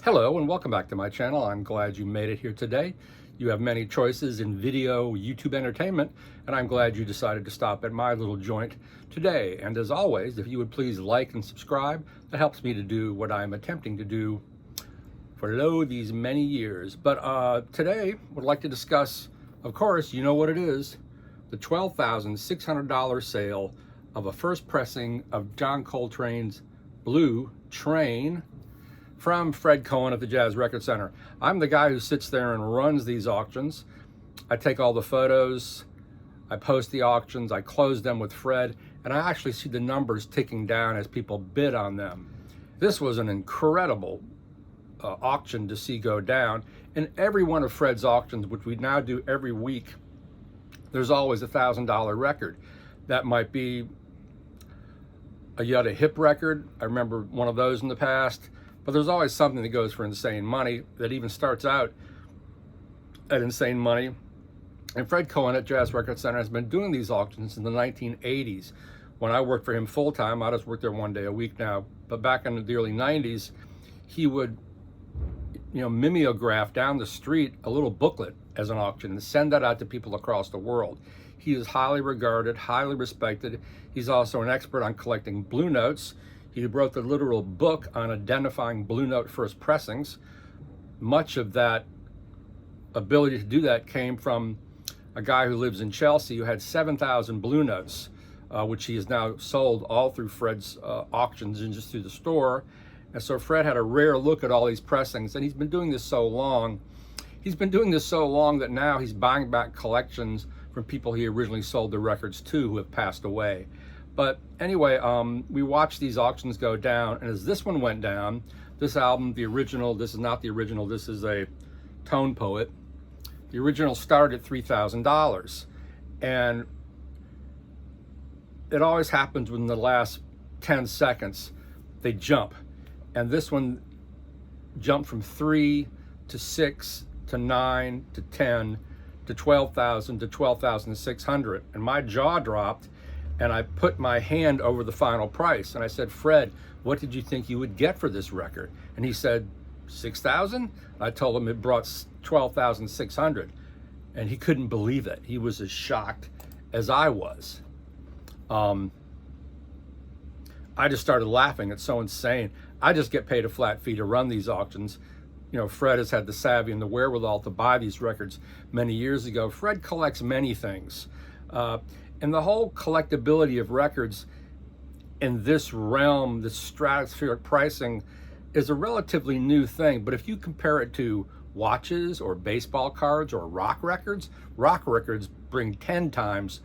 Hello and welcome back to my channel. I'm glad you made it here today. You have many choices in video, YouTube entertainment, and I'm glad you decided to stop at my little joint today. And as always, if you would please like and subscribe, that helps me to do what I'm attempting to do for these many years. But today, would like to discuss, of course, you know what it is, the $12,600 sale of a first pressing of John Coltrane's Blue Train from Fred Cohen at the Jazz Record Center. I'm the guy who sits there and runs these auctions. I take all the photos, I post the auctions, I close them with Fred, and I actually see the numbers ticking down as people bid on them. This was an incredible auction to see go down. In every one of Fred's auctions, which we now do every week, there's always a $1,000 record. That might be a Yutta hip record. I remember one of those in the past. But there's always something that goes for insane money that even starts out at insane money. And Fred Cohen at Jazz Record Center has been doing these auctions in the 1980s. When I worked for him full-time, I just work there one day a week now, but back in the early 90s, he would mimeograph down the street a little booklet as an auction and send that out to people across the world. He is highly regarded, highly respected. He's also an expert on collecting Blue Notes. He wrote the literal book on identifying Blue Note first pressings. Much of that ability to do that came from a guy who lives in Chelsea who had 7,000 Blue Notes, which he has now sold all through Fred's auctions and just through the store. And so Fred had a rare look at all these pressings, and he's been doing this so long. He's been doing this so long that now he's buying back collections from people he originally sold the records to who have passed away. But anyway, we watched these auctions go down, and as this one went down, this album, the original, this is not the original, this is a Tone Poet. The original started at $3,000, and it always happens within the last 10 seconds, they jump. And this one jumped from 3 to 6 to 9 to 10 to 12,000 to 12,600, and my jaw dropped. And I put my hand over the final price and I said, Fred, what did you think you would get for this record? And he said, 6,000? I told him it brought 12,600. And he couldn't believe it. He was as shocked as I was. I just started laughing. It's so insane. I just get paid a flat fee to run these auctions. You know, Fred has had the savvy and the wherewithal to buy these records many years ago. Fred collects many things. And the whole collectability of records in this realm, this stratospheric pricing, is a relatively new thing. But if you compare it to watches or baseball cards or rock records bring 10 times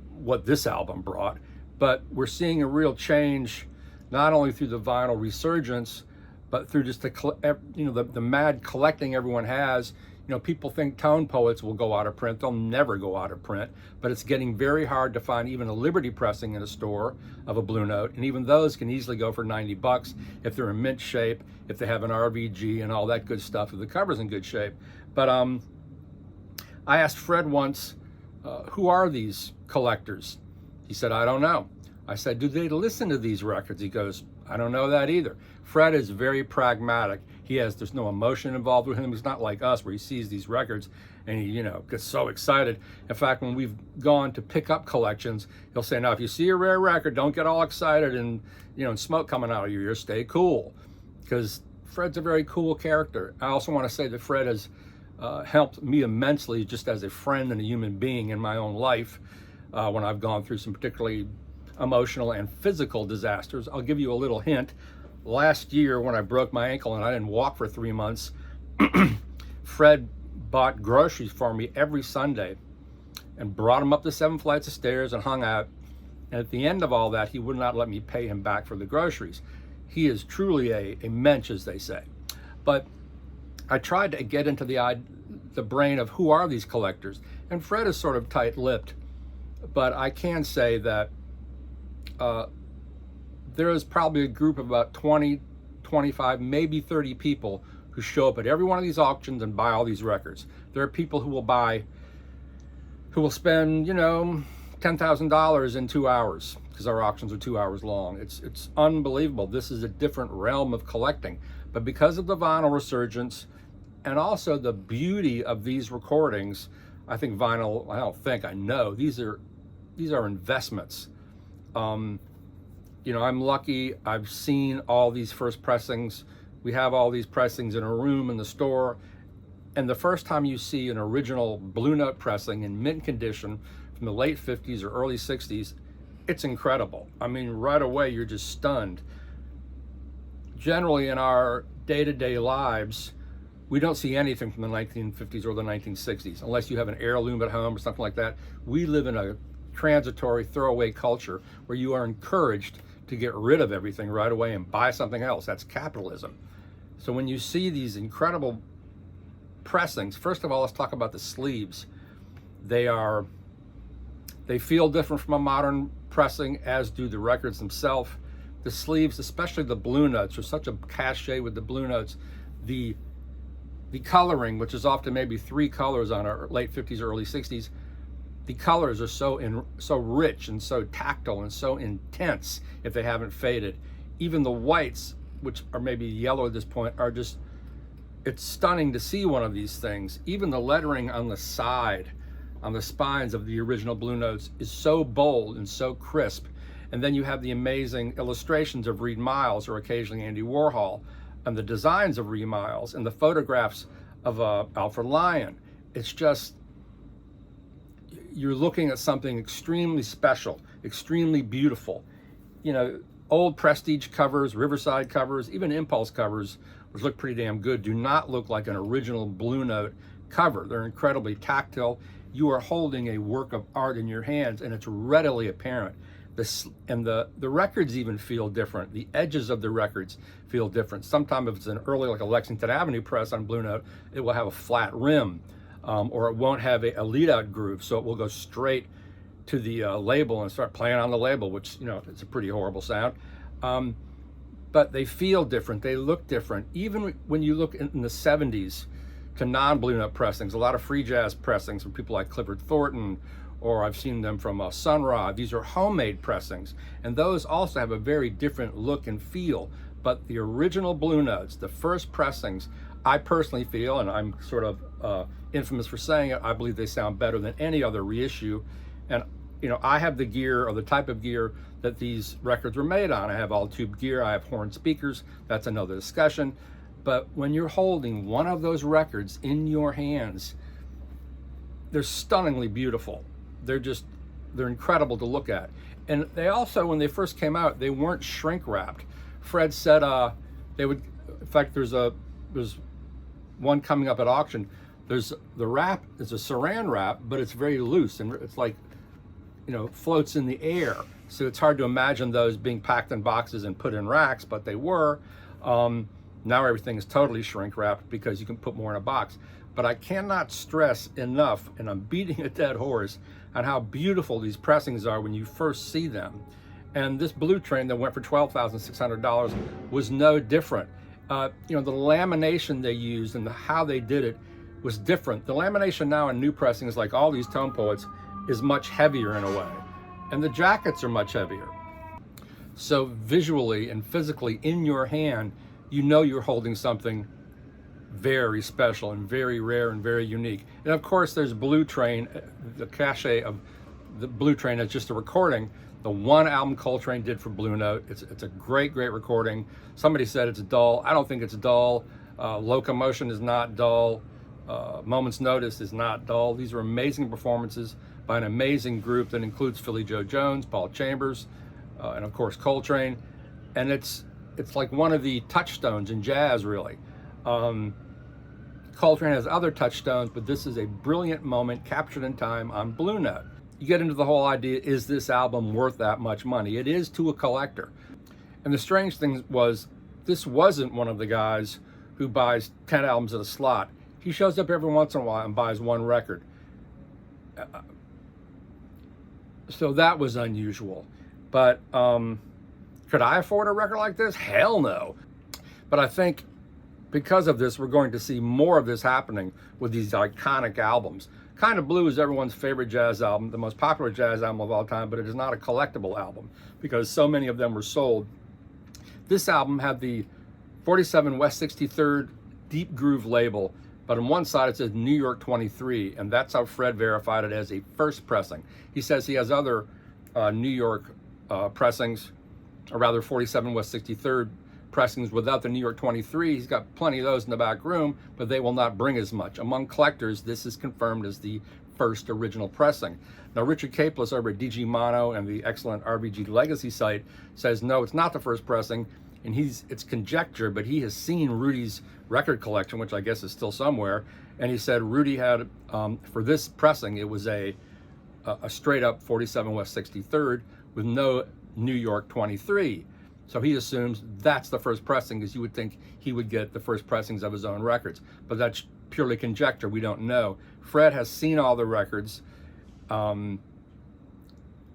what this album brought. But we're seeing a real change, not only through the vinyl resurgence, but through just the mad collecting everyone has. You know, people think Tone Poets will go out of print. They'll never go out of print, but it's getting very hard to find even a Liberty pressing in a store of a Blue Note, and even those can easily go for $90 if they're in mint shape, if they have an RVG and all that good stuff, if the cover's in good shape. But I asked Fred once, who are these collectors? He said, I don't know. I said, do they listen to these records? He goes, I don't know that either. Fred is very pragmatic. There's no emotion involved with him. He's not like us where he sees these records and he, gets so excited. In fact, when we've gone to pick up collections, he'll say, now, if you see a rare record, don't get all excited and, and smoke coming out of your ears, stay cool. Because Fred's a very cool character. I also want to say that Fred has helped me immensely just as a friend and a human being in my own life when I've gone through some particularly emotional and physical disasters. I'll give you a little hint. Last year, when I broke my ankle and I didn't walk for 3 months, Fred bought groceries for me every Sunday and brought them up the 7 flights of stairs and hung out. And at the end of all that, he would not let me pay him back for the groceries. He is truly a mensch, as they say. But I tried to get into the brain of who are these collectors. And Fred is sort of tight-lipped. But I can say that there is probably a group of about 20, 25, maybe 30 people who show up at every one of these auctions and buy all these records. There are people who will spend, $10,000 in 2 hours because our auctions are 2 hours long. It's unbelievable. This is a different realm of collecting. But because of the vinyl resurgence and also the beauty of these recordings, I think vinyl, I know, these are investments. You know, I'm lucky, I've seen all these first pressings. We have all these pressings in a room in the store. And the first time you see an original Blue Note pressing in mint condition from the late 50s or early 60s, it's incredible. I mean, right away, you're just stunned. Generally, in our day-to-day lives, we don't see anything from the 1950s or the 1960s, unless you have an heirloom at home or something like that. We live in a transitory throwaway culture where you are encouraged to get rid of everything right away and buy something else. That's capitalism. So when you see these incredible pressings, first of all, let's talk about the sleeves. They feel different from a modern pressing, as do the records themselves. The sleeves, especially the Blue Notes, are such a cachet with the Blue Notes. The coloring, which is often maybe 3 colors on our late 50s, early 60s, the colors are so rich and so tactile and so intense if they haven't faded. Even the whites, which are maybe yellow at this point, are just, it's stunning to see one of these things. Even the lettering on the side, on the spines of the original Blue Notes, is so bold and so crisp. And then you have the amazing illustrations of Reed Miles or occasionally Andy Warhol, and the designs of Reed Miles and the photographs of Alfred Lion. It's just, you're looking at something extremely special, extremely beautiful. You know, old Prestige covers, Riverside covers, even Impulse covers, which look pretty damn good, do not look like an original Blue Note cover. They're incredibly tactile. You are holding a work of art in your hands, and it's readily apparent. The records even feel different. The edges of the records feel different. Sometimes if it's an early, like a Lexington Avenue press on Blue Note, it will have a flat rim, or it won't have a lead-out groove, so it will go straight to the label and start playing on the label, which, you know, it's a pretty horrible sound. But they feel different. They look different. Even when you look in the 70s to non-Blue Note pressings, a lot of free jazz pressings from people like Clifford Thornton, or I've seen them from Sun Ra. These are homemade pressings, and those also have a very different look and feel. But the original Blue Notes, the first pressings, I personally feel, and I'm sort of infamous for saying it, I believe they sound better than any other reissue. And you know, I have the gear, or the type of gear that these records were made on. I have all tube gear, I have horn speakers, that's another discussion. But when you're holding one of those records in your hands, they're stunningly beautiful. They're incredible to look at. And they also, when they first came out, they weren't shrink wrapped. Fred said they would, in fact, there's one coming up at auction. There's the wrap, it's a saran wrap, but it's very loose and it's like, you know, floats in the air. So it's hard to imagine those being packed in boxes and put in racks, but they were. Now everything is totally shrink wrapped because you can put more in a box. But I cannot stress enough, and I'm beating a dead horse, on how beautiful these pressings are when you first see them. And this Blue Train that went for $12,600 was no different. You know, the lamination they used and how they did it was different. The lamination now in new pressings, like all these Tone Poets, is much heavier in a way. And the jackets are much heavier. So visually and physically in your hand, you know you're holding something very special and very rare and very unique. And of course there's Blue Train, the cachet of the Blue Train is just a recording. The one album Coltrane did for Blue Note. It's a great recording. Somebody said it's dull. I don't think it's dull. Locomotion is not dull. Moment's Notice is not dull. These are amazing performances by an amazing group that includes Philly Joe Jones, Paul Chambers, and of course Coltrane. And it's like one of the touchstones in jazz, really. Coltrane has other touchstones, but this is a brilliant moment captured in time on Blue Note. You get into the whole idea, is this album worth that much money? It is to a collector. And the strange thing was, this wasn't one of the guys who buys 10 albums at a slot. He shows up every once in a while and buys one record. So that was unusual. But could I afford a record like this? Hell no. But I think because of this, we're going to see more of this happening with these iconic albums. Kind of Blue is everyone's favorite jazz album, the most popular jazz album of all time, but it is not a collectible album because so many of them were sold. This album had the 47 West 63rd Deep Groove label, but on one side it says New York 23, and that's how Fred verified it as a first pressing. He says he has other New York pressings, or rather 47 West 63rd pressings without the New York 23. He's got plenty of those in the back room, but they will not bring as much. Among collectors, this is confirmed as the first original pressing. Now, Richard Capeless over at DG Mono and the excellent RBG Legacy site says, no, it's not the first pressing, and it's conjecture, but he has seen Rudy's record collection, which I guess is still somewhere, and he said Rudy had, for this pressing, it was a straight up 47 West 63rd with no New York 23. So he assumes that's the first pressing, because you would think he would get the first pressings of his own records. But that's purely conjecture. We don't know. Fred has seen all the records, and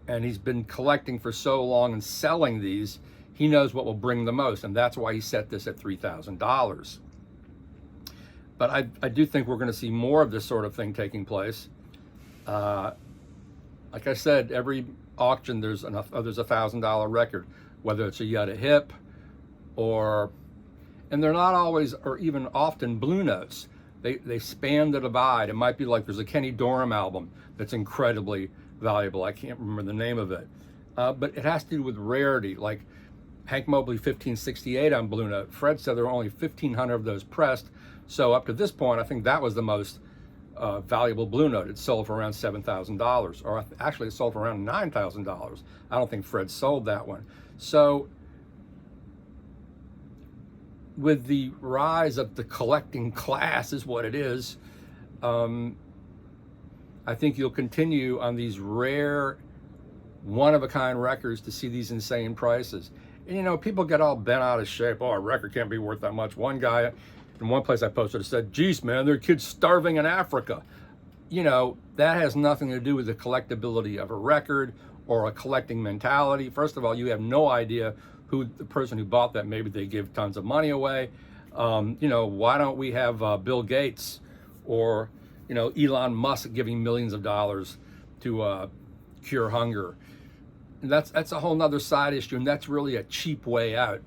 he's been collecting for so long and selling these, he knows what will bring the most, and that's why he set this at $3,000. But I do think we're going to see more of this sort of thing taking place. Like I said, every auction there's a $1,000 record, whether it's a Yutta Hip and they're not always or even often Blue Notes. They span the divide. It might be like there's a Kenny Dorham album that's incredibly valuable. I can't remember the name of it, but it has to do with rarity. Like Hank Mobley 1568 on Blue Note. Fred said there were only 1,500 of those pressed. So up to this point, I think that was the most valuable Blue Note. It sold for around $7,000, or actually it sold for around $9,000. I don't think Fred sold that one. So with the rise of the collecting class, is what it is, I think you'll continue on these rare, one-of-a-kind records to see these insane prices. And you know, people get all bent out of shape. Oh, a record can't be worth that much. One guy in one place I posted said, geez, man, there are kids starving in Africa. You know, that has nothing to do with the collectability of a record or a collecting mentality. First of all, you have no idea who the person who bought that, maybe they give tons of money away. You know, why don't we have Bill Gates or, you know, Elon Musk giving millions of dollars to cure hunger? And that's a whole nother side issue, and that's really a cheap way out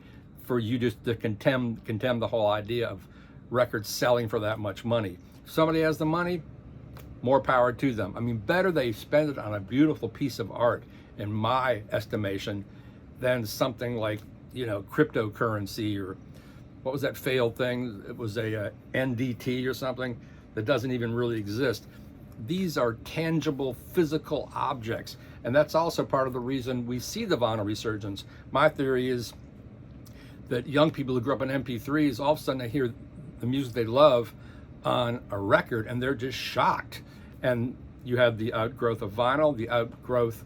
for you just to condemn the whole idea of records selling for that much money. If somebody has the money, more power to them. I mean, better they spend it on a beautiful piece of art, in my estimation, than something like, you know, cryptocurrency, or what was that failed thing? It was a NDT or something that doesn't even really exist. These are tangible physical objects, and that's also part of the reason we see the vinyl resurgence. My theory is that young people who grew up on MP3s, all of a sudden they hear the music they love on a record and they're just shocked. And you have the outgrowth of vinyl, the upgrowth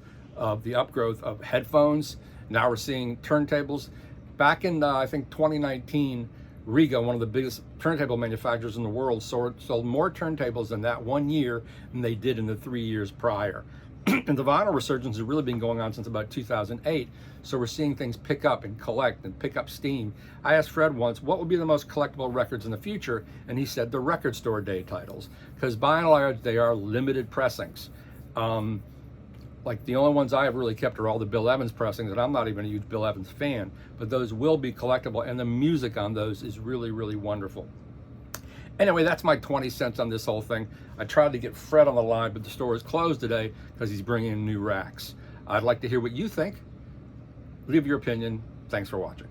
of headphones. Now we're seeing turntables. Back in I think 2019, Riga, one of the biggest turntable manufacturers in the world, sold more turntables in that 1 year than they did in the 3 years prior. And the vinyl resurgence has really been going on since about 2008. So we're seeing things pick up and collect and pick up steam. I asked Fred once, what would be the most collectible records in the future? And he said the record store day titles, because by and large, they are limited pressings. Like the only ones I have really kept are all the Bill Evans pressings, and I'm not even a huge Bill Evans fan, but those will be collectible, and the music on those is really, really wonderful. Anyway, that's my 20 cents on this whole thing. I tried to get Fred on the line, but the store is closed today because he's bringing in new racks. I'd like to hear what you think. Leave your opinion. Thanks for watching.